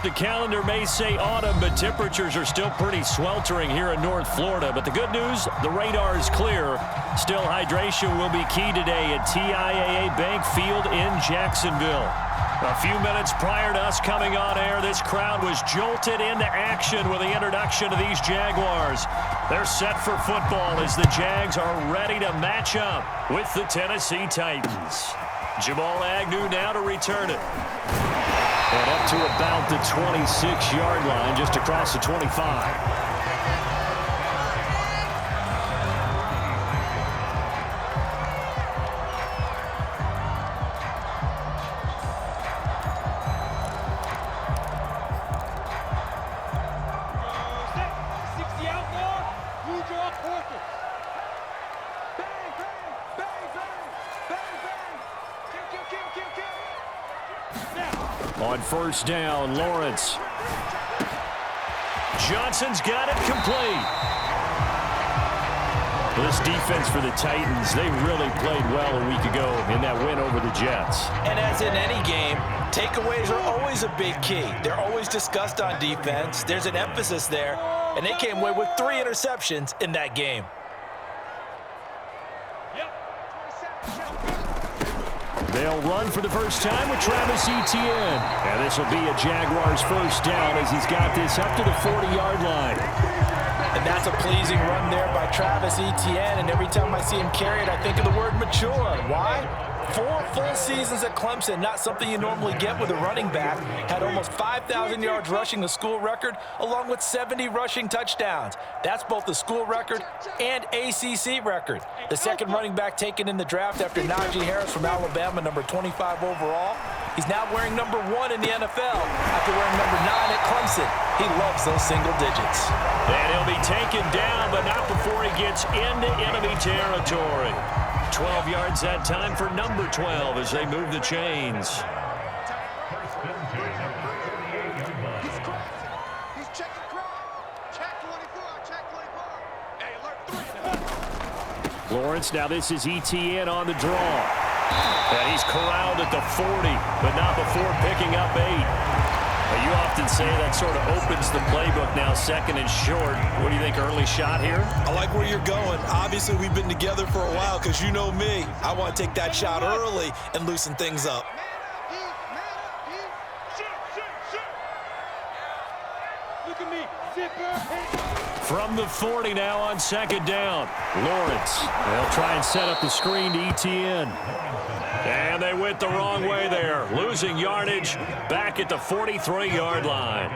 The calendar may say autumn, but temperatures are still pretty sweltering here in North Florida. But the good news, the radar is clear. Still, hydration will be key today at TIAA Bank Field in Jacksonville. A few minutes prior to us coming on air, this crowd was jolted into action with the introduction of these Jaguars. They're set for football as the Jags are ready to match up with the Tennessee Titans. Jamal Agnew now to return it. And up to about the 26-yard line, just across the 25. On first down, Lawrence. Johnson's got it complete. This defense for the Titans, they really played well a week ago in that win over the Jets. And as in any game, takeaways are always a big key. They're always discussed on defense. There's an emphasis there, and they came away with 3 interceptions in that game. They'll run for the first time with Travis Etienne. And this will be a Jaguars first down as he's got this up to the 40-yard line. And that's a pleasing run there by Travis Etienne. And every time I see him carry it, I think of the word mature. Why? 4 full seasons at Clemson, not something you normally get with a running back. Had almost 5,000 yards rushing, the school record, along with 70 rushing touchdowns. That's both the school record and ACC record. The second running back taken in the draft after Najee Harris from Alabama, number 25 overall. He's now wearing number 1 in the NFL after wearing number 9 at Clemson. He loves those single digits. And he'll be taken down, but not before he gets into enemy territory. 12 yards that time for number 12 as they move the chains. Lawrence, now this is Etienne on the draw. And he's corralled at the 40, but not before picking up 8. You often say that sort of opens the playbook now, second and short. What do you think, early shot here? I like where you're going. Obviously, we've been together for a while because you know me. I want to take that shot early and loosen things up. Look at me, zipper. From the 40 now on second down. Lawrence, they'll try and set up the screen to Etienne. And they went the wrong way there. Losing yardage back at the 43-yard line.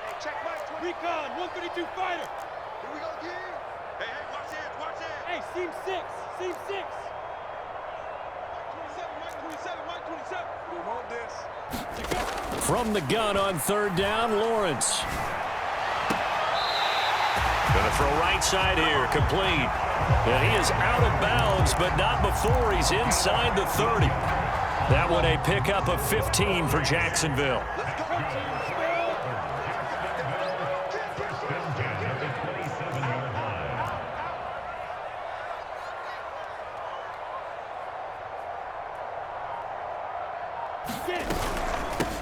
Hey, check my recon, 132 fighter. Here we go again. Hey, watch this, watch this. Hey, seam 6, seam 6. Mike 27. We want this. From the gun on third down, Lawrence. Going to throw right side here, complete. And he is out of bounds, but not before he's inside the 30. That one a pickup of 15 for Jacksonville.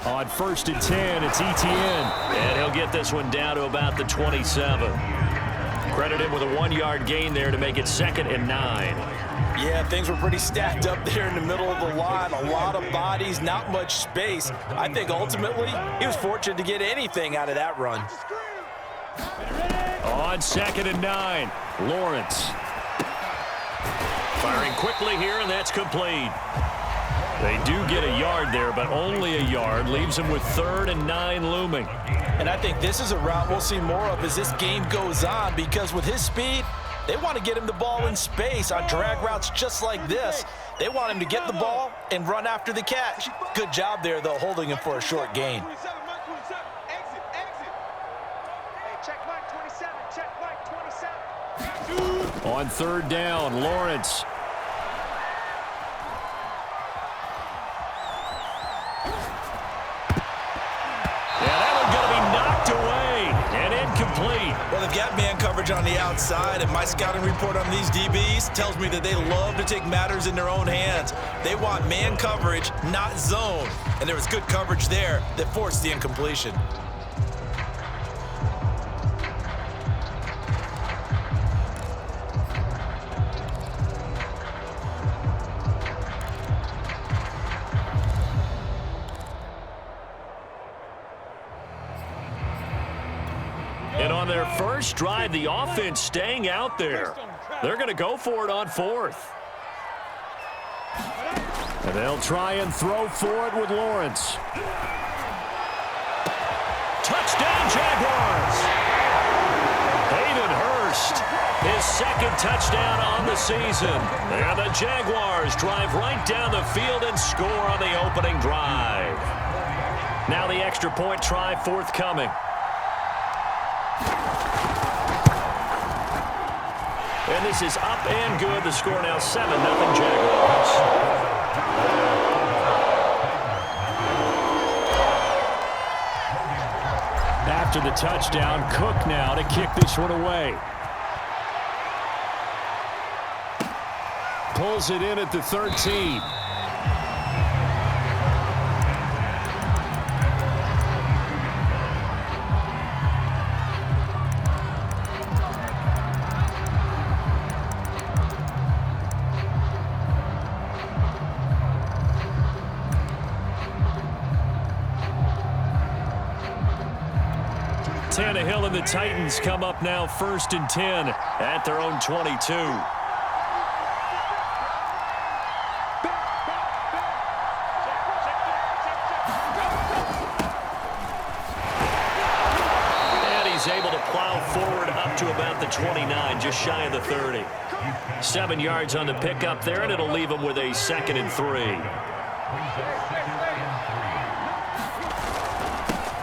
On first and 10, it's Etienne. And he'll get this one down to about the 27. Credit him with a 1-yard gain there to make it 2nd and 9. Yeah, things were pretty stacked up there in the middle of the line. A lot of bodies, not much space. I think ultimately he was fortunate to get anything out of that run. On 2nd and 9, Lawrence. Firing quickly here, and that's complete. They do get a yard there, but only a yard. Leaves them with 3rd and 9 looming. And I think this is a route we'll see more of as this game goes on, because with his speed, they want to get him the ball in space on drag routes just like this. They want him to get the ball and run after the catch. Good job there, though, holding him for a short gain. On third down, Lawrence. Well, they've got man coverage coverage on the outside, and my scouting report on these DBs tells me that they love to take matters in their own hands. They want man coverage, not zone. And there was good coverage there that forced the incompletion. And on their first drive, the offense staying out there. They're going to go for it on fourth. And they'll try and throw for it with Lawrence. Touchdown, Jaguars! Hayden Hurst, his second touchdown on the season. And the Jaguars drive right down the field and score on the opening drive. Now the extra point try forthcoming. And this is up and good. The score now 7-0 Jaguars. After the touchdown, Cook now to kick this one away. Pulls it in at the 13. Tannehill and the Titans come up now 1st and 10 at their own 22. And he's able to plow forward up to about the 29, just shy of the 30. 7 yards on the pickup there, and it'll leave him with a 2nd and 3.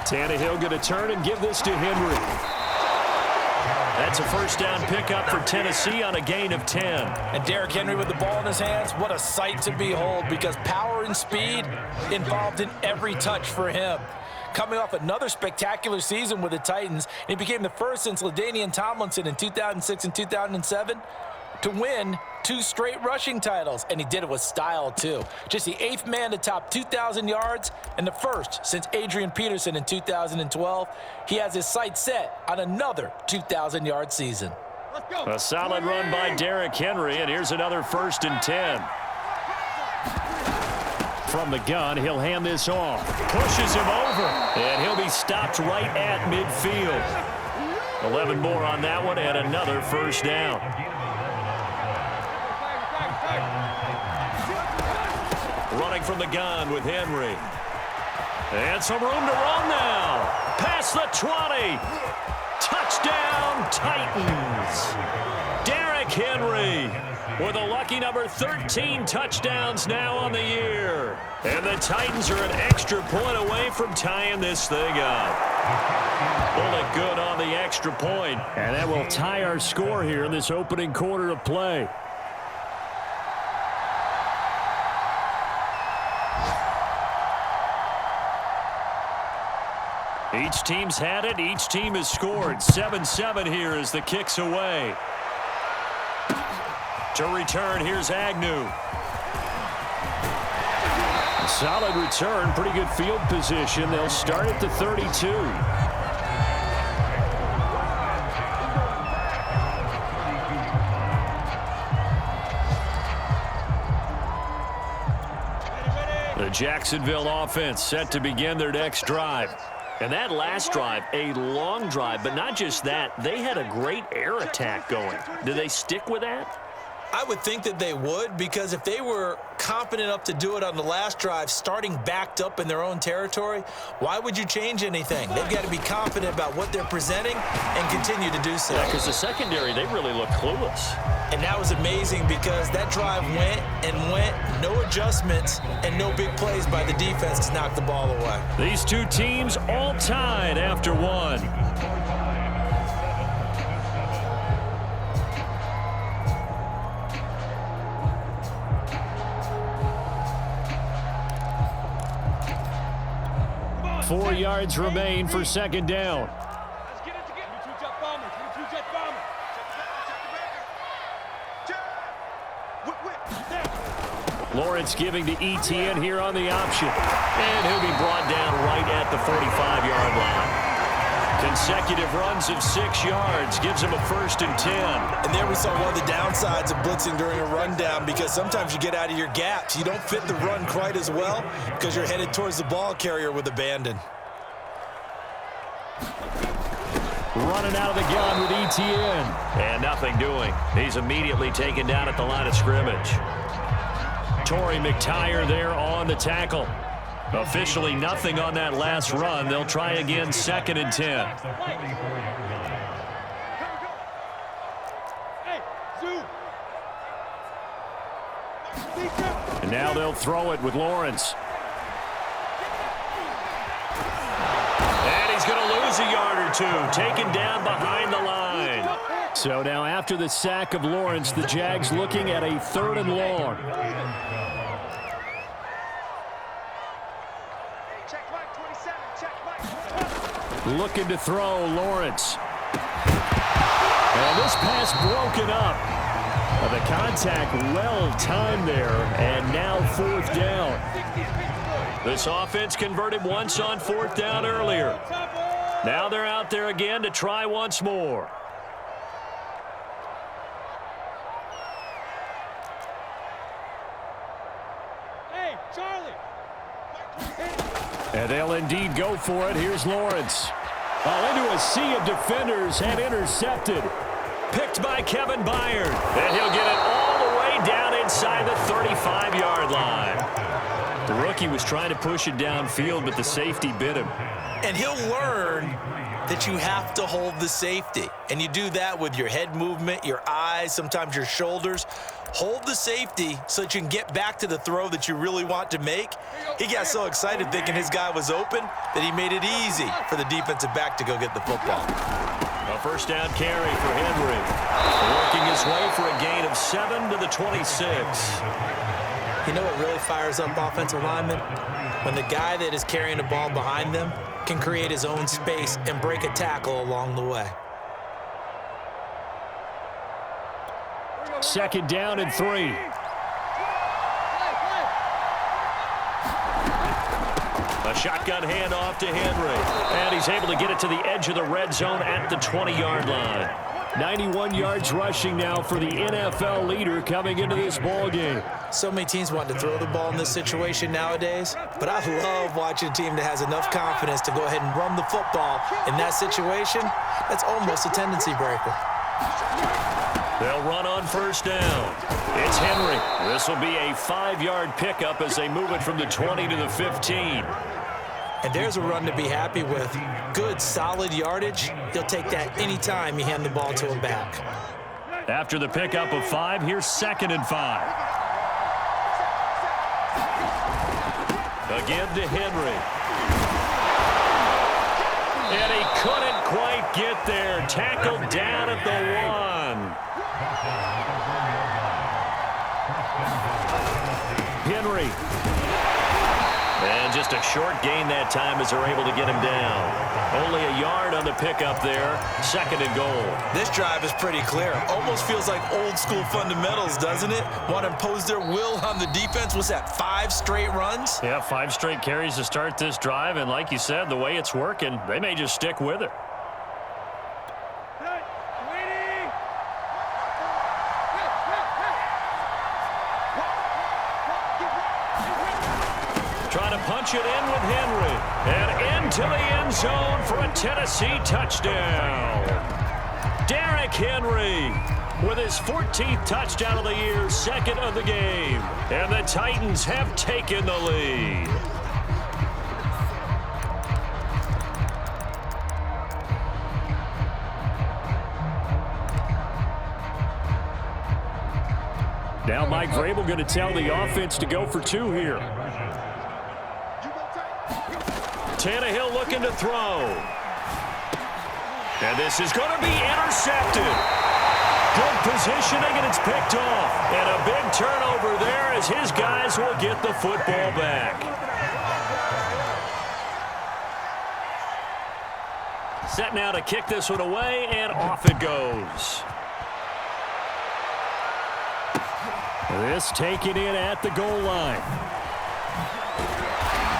Tannehill going to turn and give this to Henry. That's a first down pickup for Tennessee on a gain of 10. And Derrick Henry with the ball in his hands, what a sight to behold, because power and speed involved in every touch for him. Coming off another spectacular season with the Titans, he became the first since LaDainian Tomlinson in 2006 and 2007 to win 2 straight rushing titles, and he did it with style too. Just the 8th man to top 2,000 yards and the first since Adrian Peterson in 2012. He has his sights set on another 2,000-yard season. A solid run by Derrick Henry, and here's another 1st and 10. From the gun, he'll hand this off. Pushes him over, and he'll be stopped right at midfield. 11 more on that one, and another first down. Running from the gun with Henry. And some room to run now. Past the 20. Touchdown, Titans. Derrick Henry with a lucky number 13 touchdowns now on the year. And the Titans are an extra point away from tying this thing up. Bullet good on the extra point. And that will tie our score here in this opening quarter of play. Each team's had it. Each team has scored. 7-7 here as the kick's away. To return, here's Agnew. Solid return. Pretty good field position. They'll start at the 32. The Jacksonville offense set to begin their next drive. And that last drive, a long drive, but not just that, they had a great air attack going. Do they stick with that? I would think that they would, because if they were confident enough to do it on the last drive, starting backed up in their own territory, why would you change anything? They've got to be confident about what they're presenting and continue to do so. Yeah, because the secondary, they really look clueless. And that was amazing because that drive went and went, no adjustments and no big plays by the defense to knock the ball away. These two teams all tied after one. Come on, 4 yards remain for second down. Let's get it together. 2-jet bombers. 2-jet bombers. Lawrence giving to ETN here on the option. And he'll be brought down right at the 45-yard line. Consecutive runs of 6 yards gives him a 1st and 10. And there we saw one of the downsides of blitzing during a rundown, because sometimes you get out of your gaps. You don't fit the run quite as well because you're headed towards the ball carrier with abandon. Running out of the gun with ETN. And nothing doing. He's immediately taken down at the line of scrimmage. Torrey McTyer there on the tackle. Officially nothing on that last run. They'll try again, 2nd and 10. And now they'll throw it with Lawrence. And he's going to lose a yard or two, taken down behind the line. So now after the sack of Lawrence, the Jags looking at a 3rd and long. Looking to throw, Lawrence. And this pass broken up. The contact well timed there, and now 4th down. This offense converted once on 4th down earlier. Now they're out there again to try once more. Hey, Charlie. And they'll indeed go for it. Here's Lawrence. Into a sea of defenders and intercepted. Picked by Kevin Byard. And he'll get it all the way down inside the 35-yard line. The rookie was trying to push it downfield, but the safety bit him. And he'll learn that you have to hold the safety. And you do that with your head movement, your eyes, sometimes your shoulders. Hold the safety so that you can get back to the throw that you really want to make. He got so excited thinking his guy was open that he made it easy for the defensive back to go get the football. A 1st down carry for Henry. Working his way for a gain of 7 to the 26. You know what really fires up offensive linemen? When the guy that is carrying the ball behind them can create his own space and break a tackle along the way. 2nd down and 3. A shotgun handoff to Henry. And he's able to get it to the edge of the red zone at the 20-yard line. 91 yards rushing now for the NFL leader coming into this ball game. So many teams want to throw the ball in this situation nowadays, but I love watching a team that has enough confidence to go ahead and run the football in that situation. That's almost a tendency breaker. They'll run on 1st down. It's Henry. This will be a 5-yard pickup as they move it from the 20 to the 15. And there's a run to be happy with. Good, solid yardage. He'll take that anytime you hand the ball to a back. After the pickup of 5, here's 2nd and 5. Again to Henry. And he couldn't quite get there. Tackled down at the 1. Henry. And just a short gain that time as they're able to get him down. Only a yard on the pickup there. 2nd and goal. This drive is pretty clear. Almost feels like old school fundamentals, doesn't it? Want to impose their will on the defense. What's that, 5 straight runs? Yeah, 5 straight carries to start this drive. And like you said, the way it's working, they may just stick with it. Trying to punch it in with Henry. And into the end zone for a Tennessee touchdown. Derrick Henry with his 14th touchdown of the year, 2nd of the game. And the Titans have taken the lead. Now Mike Vrabel going to tell the offense to go for 2 here. Tannehill looking to throw. And this is going to be intercepted. Good positioning, and it's picked off. And a big turnover there as his guys will get the football back. Set now to kick this one away, and off it goes. This taken in at the goal line.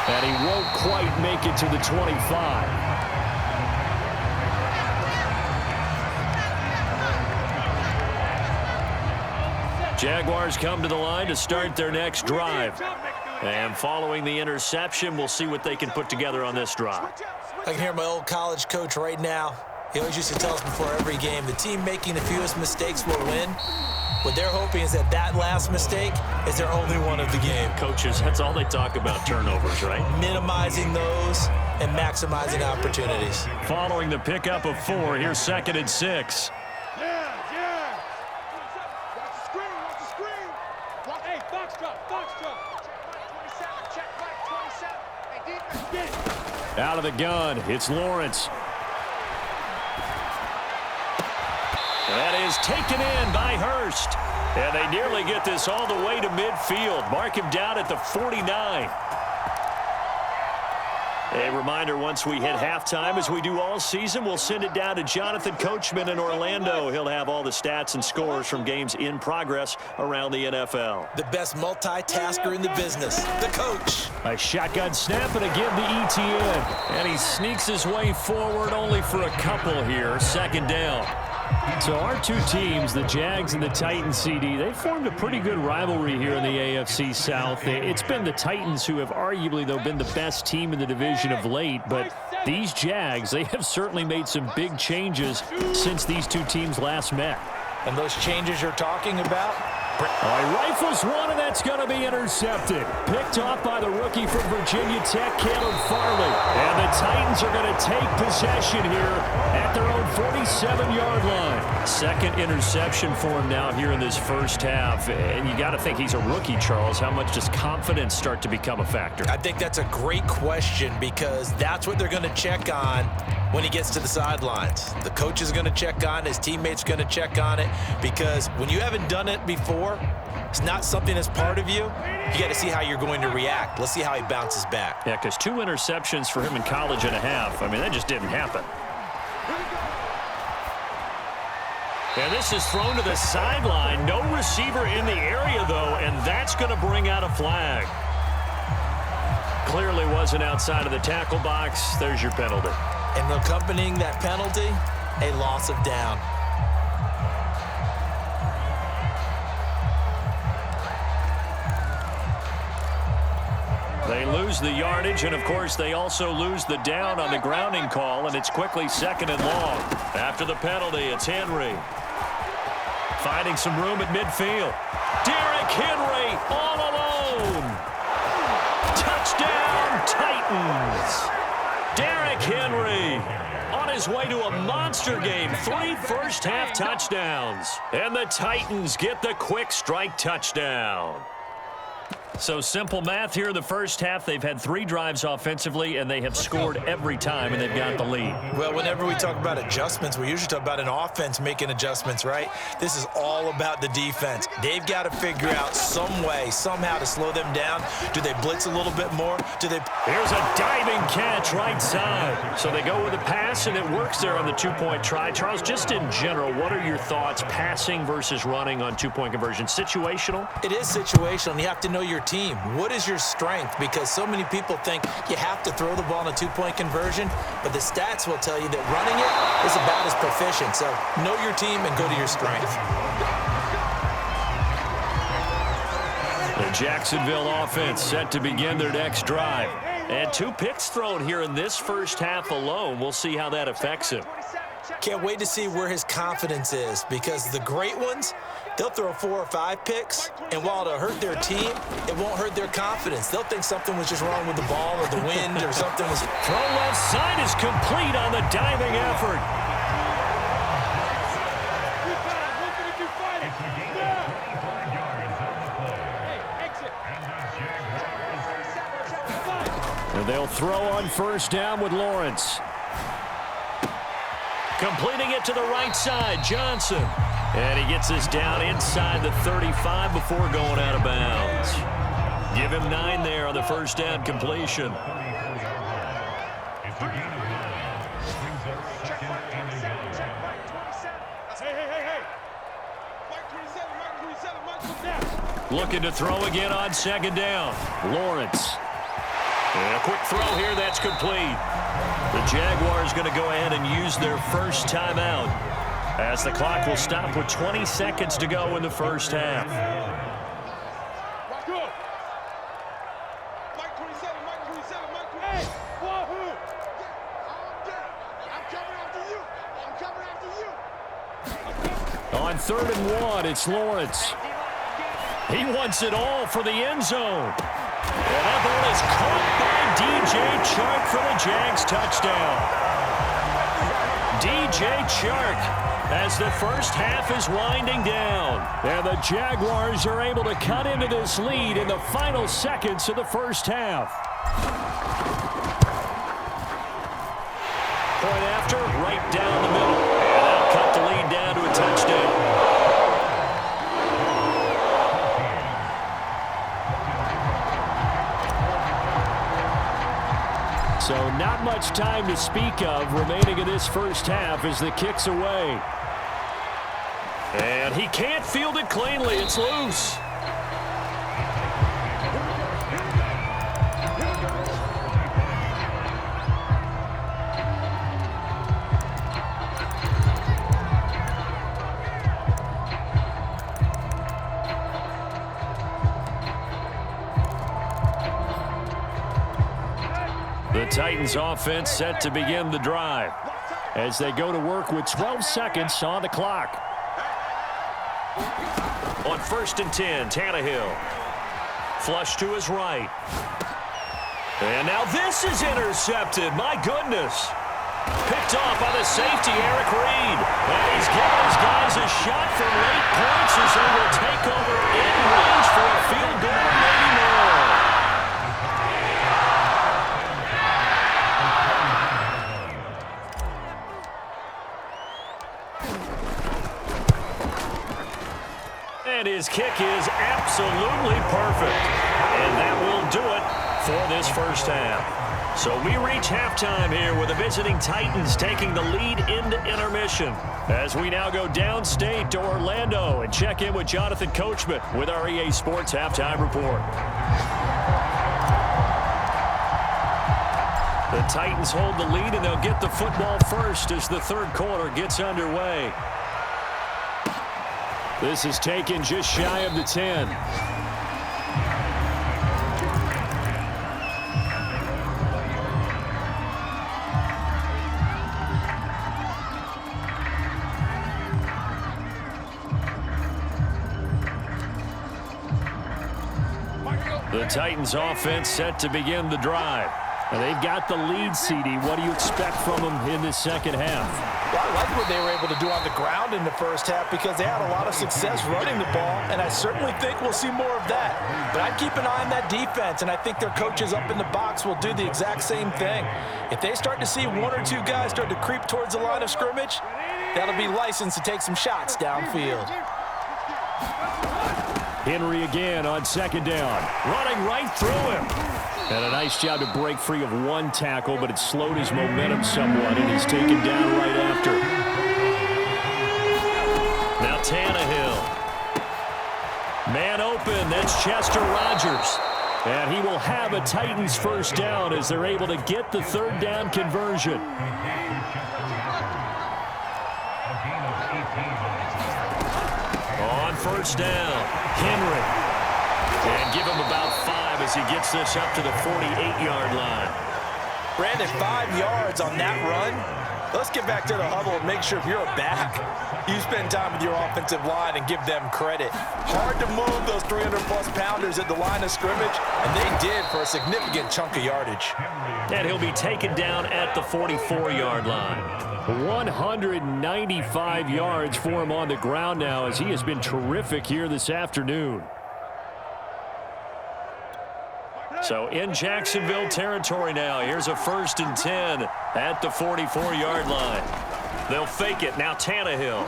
And he won't quite make it to the 25. Jaguars come to the line to start their next drive. And following the interception, we'll see what they can put together on this drive. I can hear my old college coach right now. He always used to tell us before every game, the team making the fewest mistakes will win. What they're hoping is that that last mistake is their only one of the game. Coaches, that's all they talk about, turnovers, right? Minimizing those and maximizing opportunities. Following the pickup of 4, here's 2nd and 6. Out of the gun, it's Lawrence. That is taken in by Hurst. And they nearly get this all the way to midfield. Mark him down at the 49. A reminder, once we hit halftime, as we do all season, we'll send it down to Jonathan Coachman in Orlando. He'll have all the stats and scores from games in progress around the NFL. The best multitasker in the business, the coach. A shotgun snap and again to ETN. And he sneaks his way forward only for a couple here. 2nd down. So our two teams, the Jags and the Titans, CD, they formed a pretty good rivalry here in the AFC South. It's been the Titans who have arguably, though, been the best team in the division of late. But these Jags, they have certainly made some big changes since these two teams last met. And those changes you're talking about? Rifles one, and that's going to be intercepted. Picked off by the rookie from Virginia Tech, Caleb Farley. And the Titans are going to take possession here at their own 47-yard line. 2nd interception for him now here in this first half. And you got to think he's a rookie, Charles. How much does confidence start to become a factor? I think that's a great question because that's what they're going to check on when he gets to the sidelines. The coach is going to check on it. His teammates are going to check on it because when you haven't done it before, it's not something that's part of you. You got to see how you're going to react. Let's see how he bounces back. Yeah, because 2 interceptions for him in college and a half. I mean, that just didn't happen. And this is thrown to the sideline. No receiver in the area, though, and that's going to bring out a flag. Clearly wasn't outside of the tackle box. There's your penalty. And accompanying that penalty, a loss of down. They lose the yardage, and of course they also lose the down on the grounding call, and it's quickly 2nd and long. After the penalty, it's Henry. Finding some room at midfield. Derrick Henry all alone. Touchdown, Titans. Derrick Henry on his way to a monster game. 3 first-half touchdowns. And the Titans get the quick strike touchdown. So simple math here in the first half. They've had 3 drives offensively, and they have scored every time, and they've got the lead. Well, whenever we talk about adjustments, we usually talk about an offense making adjustments, right? This is all about the defense. They've got to figure out some way, somehow to slow them down. Do they blitz a little bit more? Do they? Here's a diving catch right side. So they go with a pass, and it works there on the 2-point try. Charles, just in general, what are your thoughts passing versus running on 2-point conversion? Situational? It is situational, and you have to know your team. What is your strength? Because so many people think you have to throw the ball in a 2-point conversion, but the stats will tell you that running it is about as proficient. So know your team and go to your strength. The Jacksonville offense set to begin their next drive. And 2 picks thrown here in this first half alone. We'll see how that affects him. Can't wait to see where his confidence is, because the great ones, they'll throw 4 or 5 picks, and while it'll hurt their team, it won't hurt their confidence. They'll think something was just wrong with the ball or the wind or something was... Throw left side is complete on the diving effort. And they'll throw on first down with Lawrence. Completing it to the right side, Johnson. And he gets this down inside the 35 before going out of bounds. Give him 9 there on the first down completion. Looking to throw again on second down. Lawrence. And a quick throw here, that's complete. The Jaguars going to go ahead and use their first timeout as the clock will stop with 20 seconds to go in the first half. Mike 27, Mike 27, Mike 27. Hey, Wahoo! I'm coming after you. I'm coming after you. On 3rd and 1, it's Lawrence. He wants it all for the end zone. And that ball is caught by DJ Chark for the Jags touchdown. DJ Chark as the first half is winding down. And the Jaguars are able to cut into this lead in the final seconds of the first half. Point after, right down the middle. And they'll cut the lead down to a touchdown. So not much time to speak of remaining in this first half as the kick's away. And he can't field it cleanly. It's loose. The Titans offense set to begin the drive as they go to work with 12 seconds on the clock. On 1st and 10, Tannehill. Flush to his right. And now this is intercepted. My goodness. Picked off by the safety, Eric Reed. And he's giving his guys a shot for late points as they will take over in range for a field goal, maybe more. And his kick is absolutely perfect. And that will do it for this first half. So we reach halftime here with the visiting Titans taking the lead into intermission. As we now go downstate to Orlando and check in with Jonathan Coachman with our EA Sports Halftime Report. The Titans hold the lead and they'll get the football first as the third quarter gets underway. This is taken just shy of the 10. The Titans offense set to begin the drive. And they've got the lead, CD. What do you expect from them in this second half? Well, I like what they were able to do on the ground in the first half because they had a lot of success running the ball, and I certainly think we'll see more of that. But I'd keep an eye on that defense, and I think their coaches up in the box will do the exact same thing. If they start to see one or two guys start to creep towards the line of scrimmage, that'll be licensed to take some shots downfield. Henry again on second down. Running right through him. And a nice job to break free of one tackle, but it slowed his momentum somewhat, and he's taken down right after. Now Tannehill. Man open, that's Chester Rogers. And he will have a Titans first down as they're able to get the third down conversion. On first down, Henry. And give him about 5 as he gets this up to the 48-yard line. Brandon, 5 yards on that run. Let's get back to the huddle and make sure if you're a back, you spend time with your offensive line and give them credit. Hard to move those 300-plus pounders at the line of scrimmage, and they did for a significant chunk of yardage. And he'll be taken down at the 44-yard line. 195 yards for him on the ground now as he has been terrific here this afternoon. So in Jacksonville territory now. Here's a 1st and 10 at the 44-yard line. They'll fake it. Now Tannehill.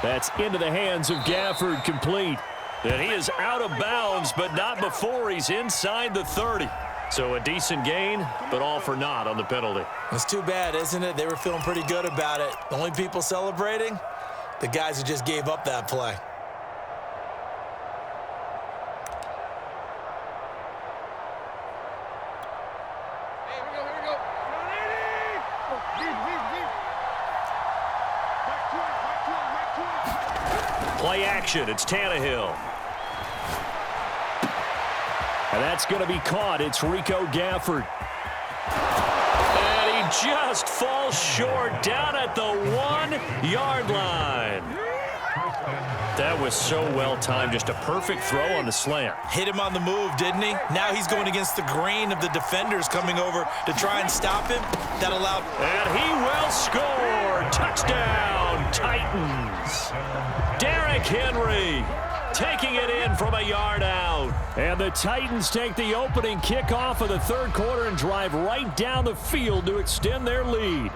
That's into the hands of Gafford, complete. And he is out of bounds, but not before he's inside the 30. So a decent gain, but all for naught on the penalty. It's too bad, isn't it? They were feeling pretty good about it. The only people celebrating, the guys who just gave up that play. play action. It's Tannehill. And that's going to be caught. It's Rico Gafford. And he just falls short down at the 1-yard line. That was so well timed. Just a perfect throw on the slant. Hit him on the move, didn't he? Now he's going against the grain of the defenders coming over to try and stop him. That allowed. And he will score. Touchdown, Titans. Derrick Henry taking it in from a yard out. And the Titans take the opening kickoff of the third quarter and drive right down the field to extend their lead.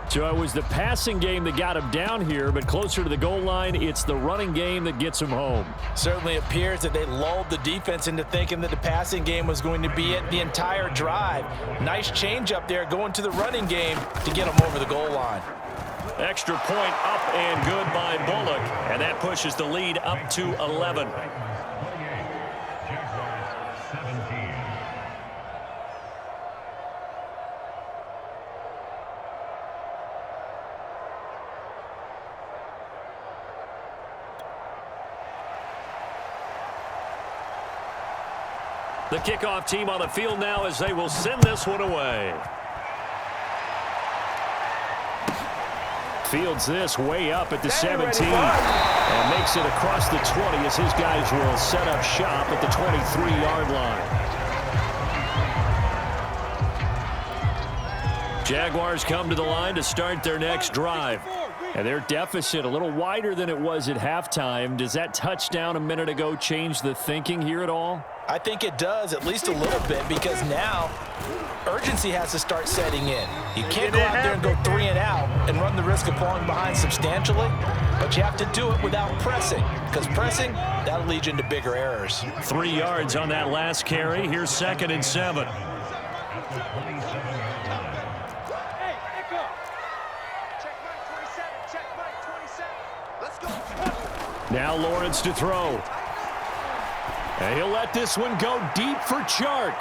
So it was the passing game that got him down here, but closer to the goal line, it's the running game that gets him home. Certainly appears that they lulled the defense into thinking that the passing game was going to be it the entire drive. Nice change up there going to the running game to get him over the goal line. Extra point up and good by Bullock, and that pushes the lead up to 11. The kickoff team on the field now as they will send this one away. Fields this way up at the 17 and makes it across the 20 as his guys will set up shop at the 23-yard line. Jaguars come to the line to start their next drive. And their deficit a little wider than it was at halftime. Does that touchdown a minute ago change the thinking here at all? I think it does, at least a little bit, because now urgency has to start setting in. You can't go out there and go 3 and out and run the risk of falling behind substantially, but you have to do it without pressing, because pressing, that'll lead you into bigger errors. 3 yards on that last carry. Here's 2nd and 7. Hey, Echo. Check Mike 27. Let's go. Now Lawrence to throw. And he'll let this one go deep for Chark.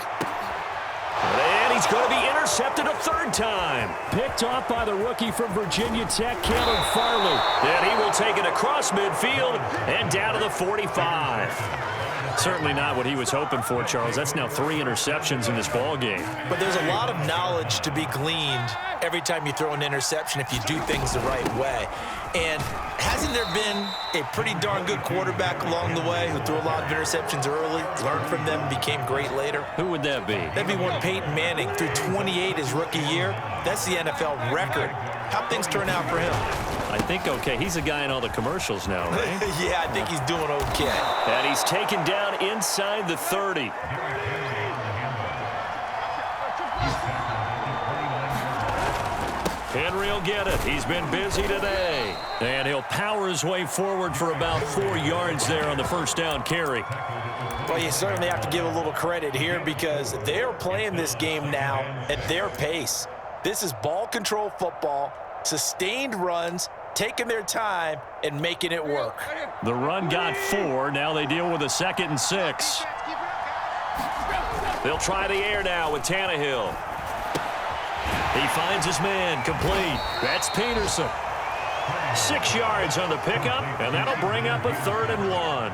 And he's going to be intercepted a 3rd time. Picked off by the rookie from Virginia Tech, Caleb Farley. And he will take it across midfield and down to the 45. Certainly not what he was hoping for, Charles. That's now 3 interceptions in this ball game. But there's a lot of knowledge to be gleaned every time you throw an interception if you do things the right way. And hasn't there been a pretty darn good quarterback along the way who threw a lot of interceptions early, learned from them, became great later? Who would that be? That'd be one Peyton Manning. Threw 28 his rookie year. That's the NFL record. How'd things turn out for him? I think okay. He's a guy in all the commercials now, right? Yeah, I think he's doing okay. And he's taken down inside the 30. Henry will get it. He's been busy today. And he'll power his way forward for about 4 yards there on the first down carry. Well, you certainly have to give a little credit here because they're playing this game now at their pace. This is ball control football, sustained runs, taking their time and making it work. The run got 4. Now they deal with a 2nd and 6. They'll try the air now with Tannehill. He finds his man complete. That's Peterson. 6 yards on the pickup, and that'll bring up a 3rd and 1.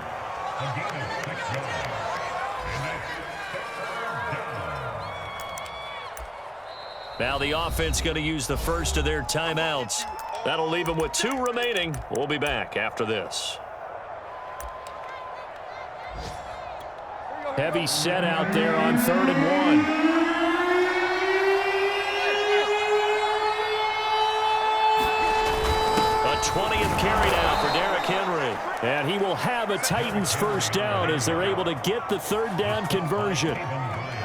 Now the offense going to use the first of their timeouts. That'll leave them with 2 remaining. We'll be back after this. Heavy set out there on 3rd and 1. A 20th carry now for Derrick Henry. And he will have a Titans first down as they're able to get the 3rd down conversion.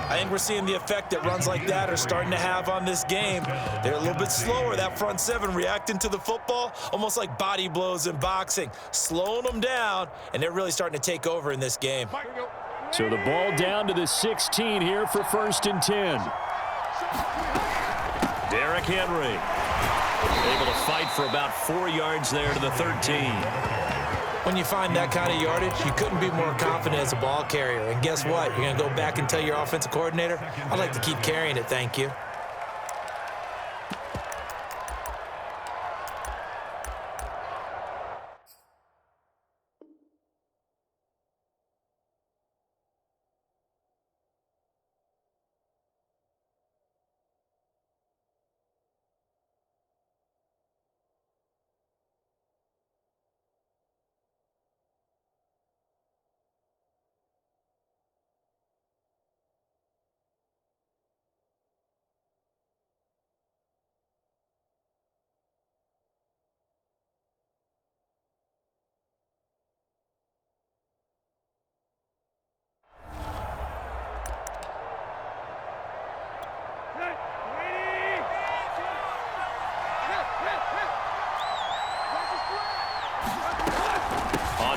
I think we're seeing the effect that runs like that are starting to have on this game. They're a little bit slower, that front 7 reacting to the football, almost like body blows in boxing, slowing them down, and they're really starting to take over in this game. So the ball down to the 16 here for 1st and 10. Derrick Henry able to fight for about 4 yards there to the 13. When you find that kind of yardage, you couldn't be more confident as a ball carrier. And guess what? You're going to go back and tell your offensive coordinator, I'd like to keep carrying it, thank you.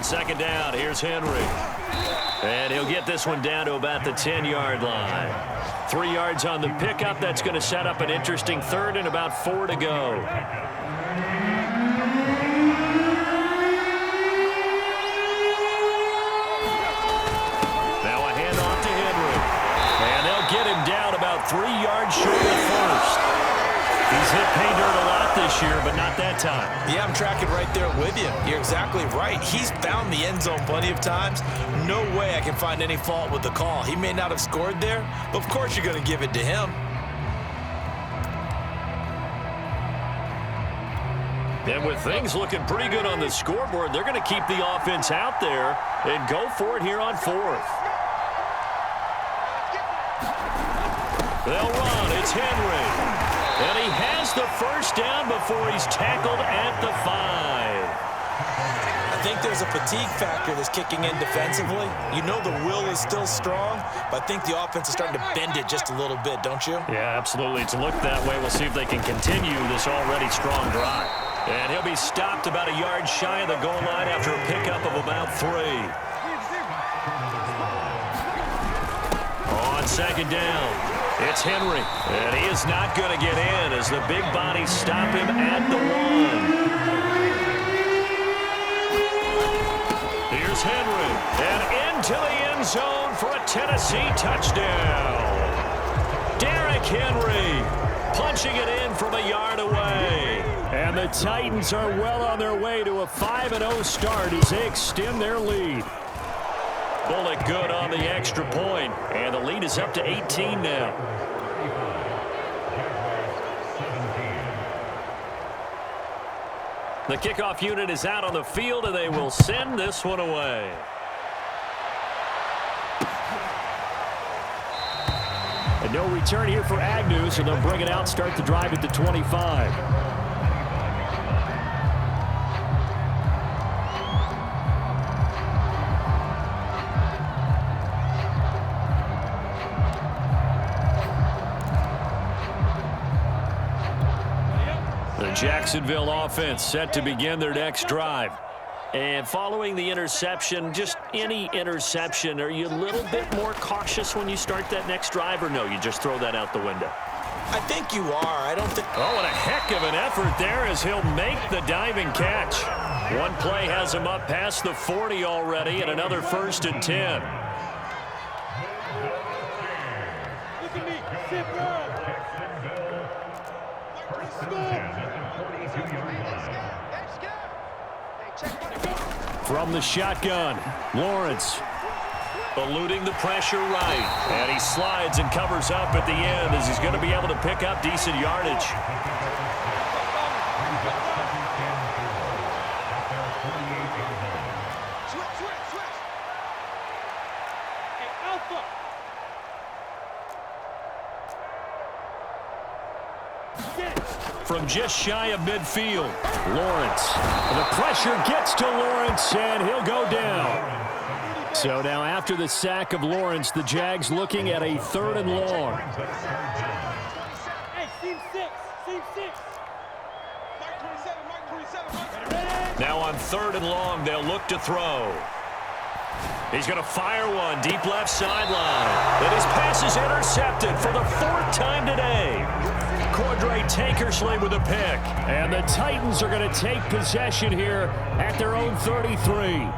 second down, here's Henry. And he'll get this one down to about the 10-yard line. 3 yards on the pickup. That's going to set up an interesting third and about 4 to go. Now a handoff to Henry. And they'll get him down about 3 yards short of first. He's hit pay dirt a lot this year, but not that time. Yeah, I'm tracking right there with you. You're exactly right. He's found the end zone plenty of times. No way I can find any fault with the call. He may not have scored there, but of course you're going to give it to him. And with things looking pretty good on the scoreboard, they're going to keep the offense out there and go for it here on 4th. They'll run. It's Henry. And he has the first down before he's tackled at the 5. I think there's a fatigue factor that's kicking in defensively. You know the will is still strong, but I think the offense is starting to bend it just a little bit, don't you? Yeah, absolutely. It's looked that way. We'll see if they can continue this already strong drive. And he'll be stopped about a yard shy of the goal line after a pickup of about 3. On second down, it's Henry. And he is not going to get in as the big bodies stop him at the 1. Here's Henry. And into the end zone for a Tennessee touchdown. Derrick Henry punching it in from a yard away. And the Titans are well on their way to a 5-0 start as they extend their lead. Bullet good on the extra point, and the lead is up to 18 now. The kickoff unit is out on the field, and they will send this one away. And no return here for Agnew, so they'll bring it out, start the drive at the 25. Jacksonville offense set to begin their next drive. And following the interception, just any interception, are you a little bit more cautious when you start that next drive, or no, you just throw that out the window? I think you are. I don't think... Oh, and a heck of an effort there as he'll make the diving catch. One play has him up past the 40 already, and another 1st and 10. Look at me. Sit down. From the shotgun, Lawrence eluding the pressure right. And he slides and covers up at the end as he's going to be able to pick up decent yardage. From just shy of midfield, Lawrence. And the pressure gets to Lawrence, and he'll go down. So now after the sack of Lawrence, the Jags looking at a 3rd and long. Hey, seam 6. Seam 6. Mark 27, Mark 27. Now on 3rd and long, they'll look to throw. He's going to fire one deep left sideline. And his pass is intercepted for the 4th time today. Cordray Tankersley with a pick. And the Titans are going to take possession here at their own 33.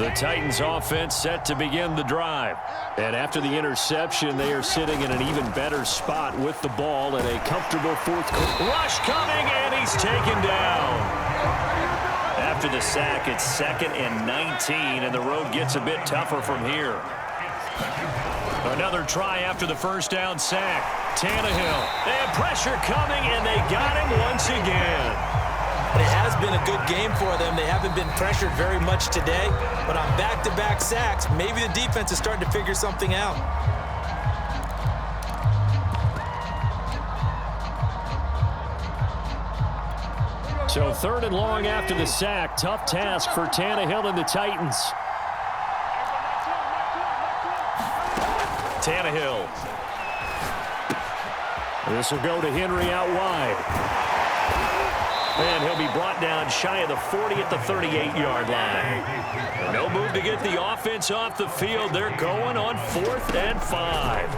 The Titans offense set to begin the drive. And after the interception, they are sitting in an even better spot with the ball in a comfortable 4th quarter. Rush coming, and he's taken down. After the sack, it's 2nd and 19, and the road gets a bit tougher from here. Another try after the first down sack. Tannehill. And pressure coming, and they got him once again. But it has been a good game for them. They haven't been pressured very much today. But on back-to-back sacks, maybe the defense is starting to figure something out. So 3rd and long after the sack. Tough task for Tannehill and the Titans. Tannehill. This will go to Henry out wide. And he'll be brought down shy of the 40 at the 38-yard line. No move to get the offense off the field. They're going on 4th and 5.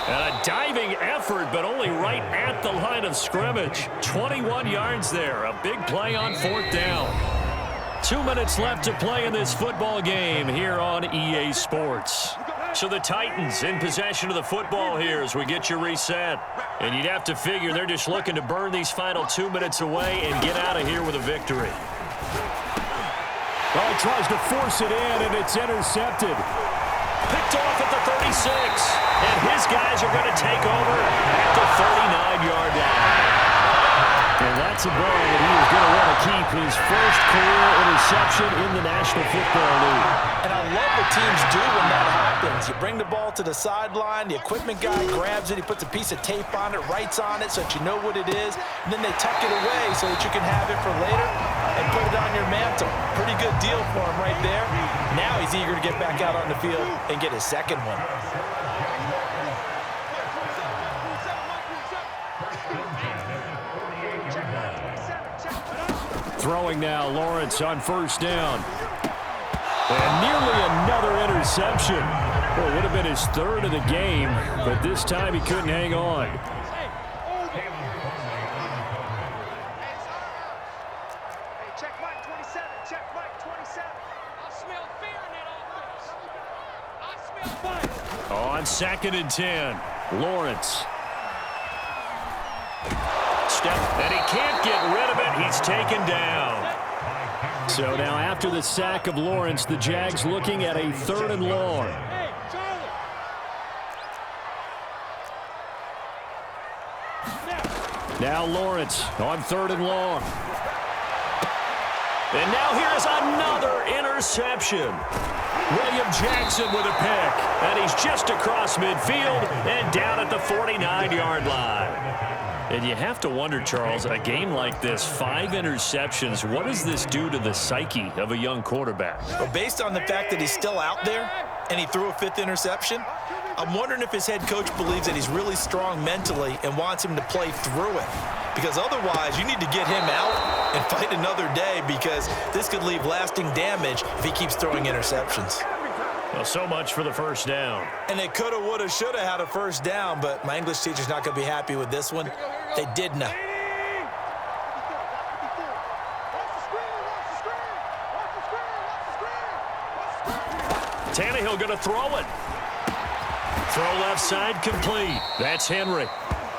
And a diving effort, but only right at the line of scrimmage. 21 yards there. A big play on 4th down. 2 minutes left to play in this football game here on EA Sports. So the Titans in possession of the football here as we get you reset. And you'd have to figure they're just looking to burn these final 2 minutes away and get out of here with a victory. Well, he tries to force it in, and it's intercepted. Picked off at the 36. And his guys are going to take over at the 39-yard line. And that's a ball that he is going to want to keep, his first career interception in the National Football League. And I love what teams do when that happens. You bring the ball to the sideline, the equipment guy grabs it, he puts a piece of tape on it, writes on it so that you know what it is, and then they tuck it away so that you can have it for later and put it on your mantle. Pretty good deal for him right there. Now he's eager to get back out on the field and get his second one. Throwing now, Lawrence on 1st down. And nearly another interception. Well, it would have been his 3rd of the game, but this time he couldn't hang on. Check Mike 27. Check Mike 27. I smell fear in that offense. I smell fire. On 2nd and 10, Lawrence. And he can't get rid of it. He's taken down. So now after the sack of Lawrence, the Jags looking at a 3rd and long. Hey, Charlie. Now Lawrence on 3rd and long. And now here's another interception. William Jackson with a pick. And he's just across midfield and down at the 49-yard line. And you have to wonder, Charles, a game like this, 5 interceptions, what does this do to the psyche of a young quarterback? Well, based on the fact that he's still out there and he threw a 5th interception, I'm wondering if his head coach believes that he's really strong mentally and wants him to play through it. Because otherwise, you need to get him out and fight another day because this could leave lasting damage if he keeps throwing interceptions. Well, so much for the 1st down. And they coulda, woulda, shoulda had a 1st down, but my English teacher's not going to be happy with this one. They didn't. Tannehill going to throw it. Throw left side complete. That's Henry.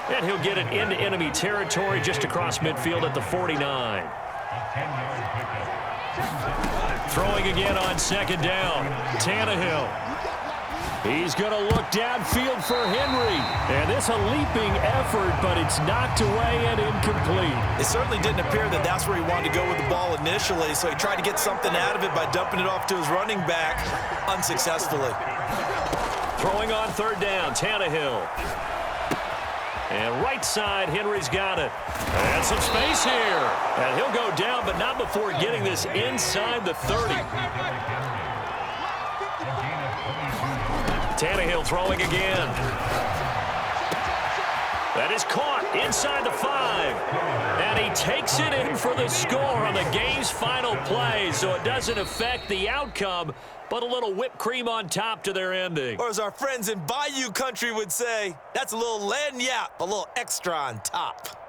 And he'll get it into enemy territory just across midfield at the 49. Throwing again on 2nd down. Tannehill. He's going to look downfield for Henry. And it's a leaping effort, but it's knocked away and incomplete. It certainly didn't appear that that's where he wanted to go with the ball initially, so he tried to get something out of it by dumping it off to his running back unsuccessfully. Throwing on 3rd down, Tannehill. And right side, Henry's got it. And some space here. And he'll go down, but not before getting this inside the 30. Tannehill throwing again. That is caught inside the 5. And he takes it in for the score on the game's final play, so it doesn't affect the outcome, but a little whipped cream on top to their ending. Or as our friends in Bayou country would say, that's a little lagniappe, a little extra on top.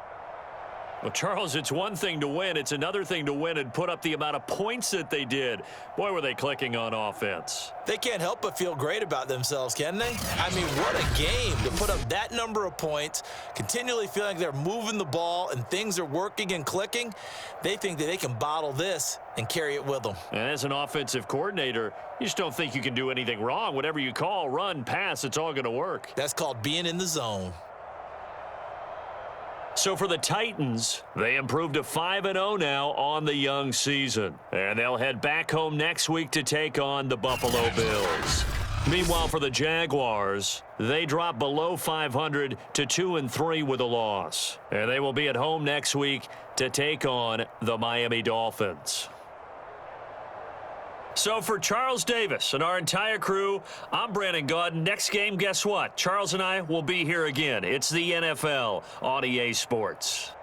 Well, Charles, it's one thing to win. It's another thing to win and put up the amount of points that they did. Boy, were they clicking on offense. They can't help but feel great about themselves, can they? I mean, what a game to put up that number of points, continually feeling like they're moving the ball and things are working and clicking. They think that they can bottle this and carry it with them. And as an offensive coordinator, you just don't think you can do anything wrong. Whatever you call, run, pass, it's all going to work. That's called being in the zone. So for the Titans, they improved to 5-0 now on the young season. And they'll head back home next week to take on the Buffalo Bills. Meanwhile, for the Jaguars, they drop below 500 to 2-3 with a loss. And they will be at home next week to take on the Miami Dolphins. So for Charles Davis and our entire crew, I'm Brandon Gaudin. Next game, guess what? Charles and I will be here again. It's the NFL on EA Sports.